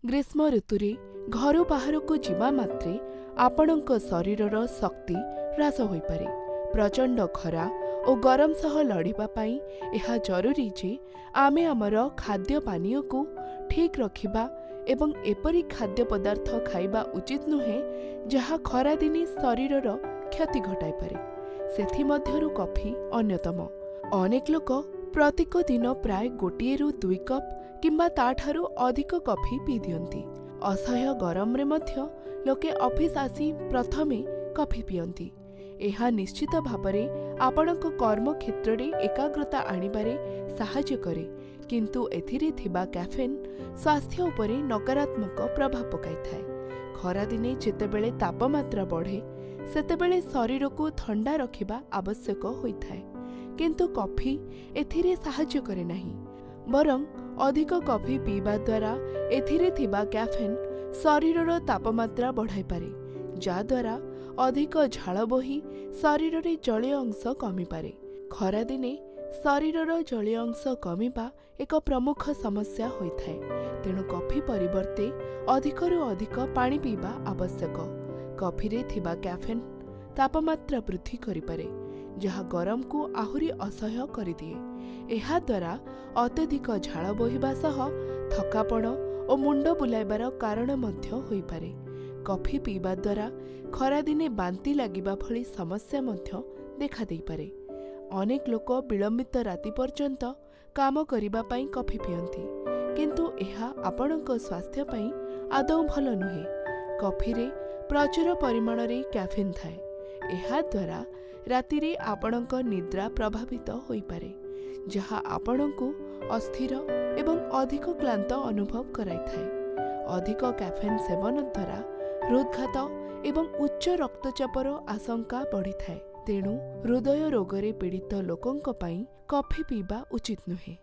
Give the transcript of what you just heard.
ग्रीष्म ऋतुरे घर बाहर को जीवा मात्रे आपणक शरीरर शक्ति ह्रास हो पारे। प्रचंड खरा और गरम सह लड़िबा पाई यह जरूरी जे आमे आमर खाद्य पानीय को ठीक रखिबा एवं एपरी खाद्य पदार्थ खाइबा उचित नुहे जहा खरा दिने शरीरर क्षति घटाई पारे। सेथि मध्यरु कॉफी अन्यतम। अनेक लोक प्रत्येक दिन प्राय 1 ରୁ 2 कप किंबा ताठारु अधिक कॉफी पी दियंती। असह्य गरम रे मध्य लोके ऑफिस आसी प्रथमे कॉफी पियंती। एहा निश्चित भावरे आपणक कर्म क्षेत्र रे एकाग्रता आनिबारे सहाय्य करे, किंतु एथिरे थिबा कैफेन स्वास्थ्य उपरे नकारात्मक प्रभाव पकाई थाए। खरा दिने जेतेबेले तापमात्रा बढ़े सेतेबेले शरीर को ठंडा रखिबा आवश्यक होइथाए, किंतु कॉफी एथिरे सहाय्य करे नाही। बरं अधिक कॉफी पीवा द्वारा एथिरे थिबा कैफेन शरीरर तापमात्रा बढ़ाई पारे, जा द्वारा अधिक झाल बोही शरीर रे जलीय अंश कमी पारे। खरा दिने शरीरर जलीय अंश कमिबा एक प्रमुख समस्या होइथाए। तेणु कॉफी परिवर्ते अधिकरु अधिक पानी पीवा आवश्यक। कॉफी रे थिबा कैफेन तापमात्रा वृद्धि करि पारे, जहा गरम को आहुरी असह्य करिदिए। एहा द्वारा अत्यधिक झाल बोहिबा सह थकापण और मुंड बुलाइबार कारण मध्य होई पारे। कॉफी पीवा द्वारा खरा दिने बांती लागिबा भली समस्या मध्य देखा देई पारे। अनेक लोक विलंबित राति पर्यंत काम करिबा पई कॉफी पियंती, किंतु एहा आपणक स्वास्थ्य पई आदौ भल नुहे। कॉफी रे प्रचुर परिमाण रे कैफीन थाए। एहा द्वारा राति रे आपणक निद्रा प्रभावित होई पारे, जहा आपणको अस्थिर एवं अधिक क्लांत अनुभव कराई थाए। अधिक कैफेन सेवन द्वारा हृदघात एवं उच्च रक्तचापर आशंका बढ़ी थाए। तेणु हृदय रोगरे पीड़ित लोकंक पई कॉफी पीबा उचित नुहे।